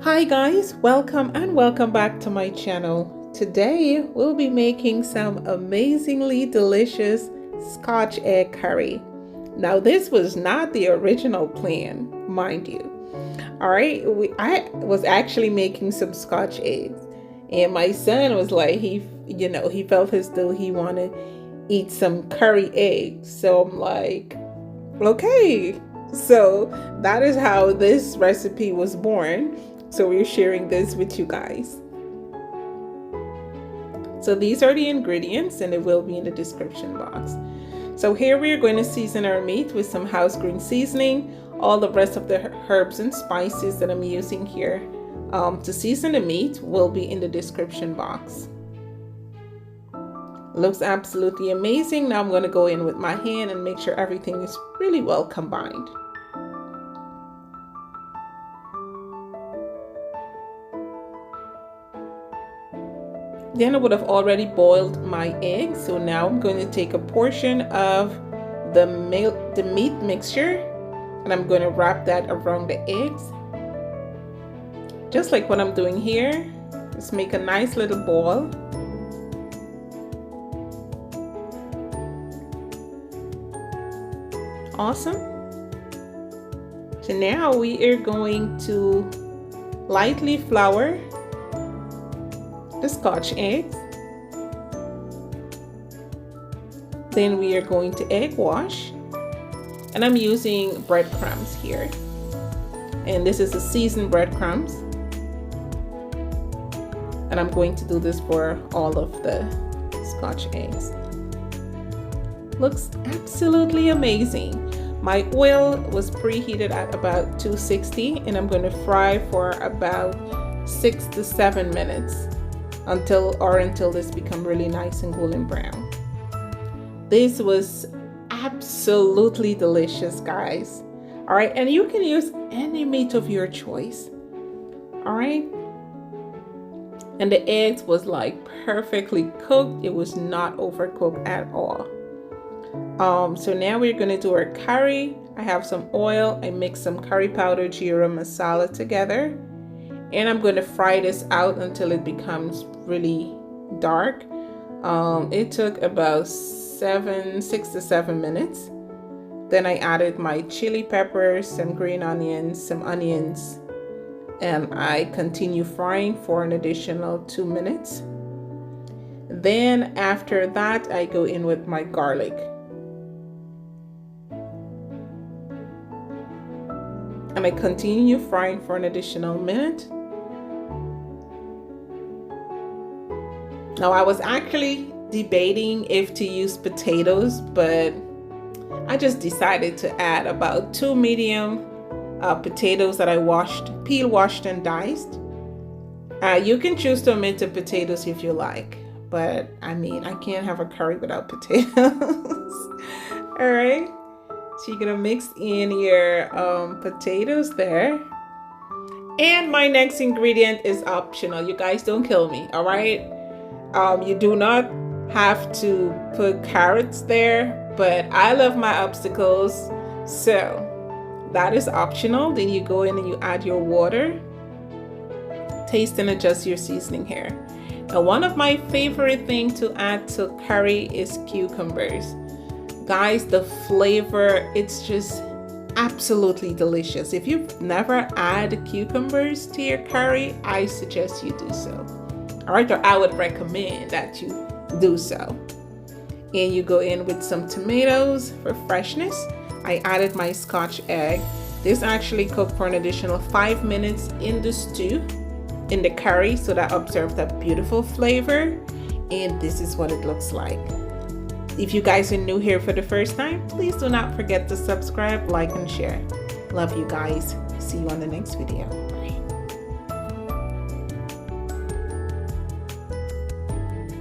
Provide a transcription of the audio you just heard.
Hi guys, welcome and welcome back to my channel. Today we'll be making some amazingly delicious Scotch egg curry. Now this was not the original plan, mind you. Alright, I was actually making some Scotch eggs and my son was like, he felt as though he wanted to eat some curry eggs. So I'm like, okay. So that is how this recipe was born. So we're sharing this with you guys. So these are the ingredients and it will be in the description box. So here we are going to season our meat with some house green seasoning. All the rest of the herbs and spices that I'm using here to season the meat will be in the description box. Looks absolutely amazing. Now I'm going to go in with my hand and make sure everything is really well combined. Then I would have already boiled my eggs, so now I'm going to take a portion of the meat mixture and I'm going to wrap that around the eggs. Just like what I'm doing here, just make a nice little ball. Awesome. So now we are going to lightly flour the Scotch eggs. Then we are going to egg wash, and I'm using breadcrumbs here, and this is a seasoned breadcrumbs, and I'm going to do this for all of the Scotch eggs. Looks absolutely amazing. My oil was preheated at about 260 and I'm going to fry for about 6 to 7 minutes until this become really nice and golden brown. This was absolutely delicious, guys. All right, and you can use any meat of your choice. All right, and the eggs was like perfectly cooked. It was not overcooked at all. So now we're going to do our curry. I have some oil. I mix some curry powder, geerah, masala together. And I'm going to fry this out until it becomes really dark. It took about 6 to 7 minutes. Then I added my chili peppers, some green onions, some onions, and I continue frying for an additional 2 minutes. Then after that, I go in with my garlic. And I continue frying for an additional minute. Now I was actually debating if to use potatoes, but I just decided to add about 2 medium potatoes that I peel, washed, and diced. You can choose to omit the potatoes if you like, but I mean, I can't have a curry without potatoes. All right, so you're gonna mix in your potatoes there. And my next ingredient is optional. You guys don't kill me, all right? You do not have to put carrots there, but I love my obstacles, so that is optional. Then you go in and you add your water, taste and adjust your seasoning here. Now one of my favorite things to add to curry is cucumbers. Guys, the flavor, it's just absolutely delicious. If you've never added cucumbers to your curry, I suggest you do so. All right, or I would recommend that you do so. And you go in with some tomatoes for freshness. I added my Scotch egg. This actually cooked for an additional 5 minutes in the stew, in the curry, so that absorbs that beautiful flavor. And this is what it looks like. If you guys are new here for the first time, please do not forget to subscribe, like, and share. Love you guys. See you on the next video.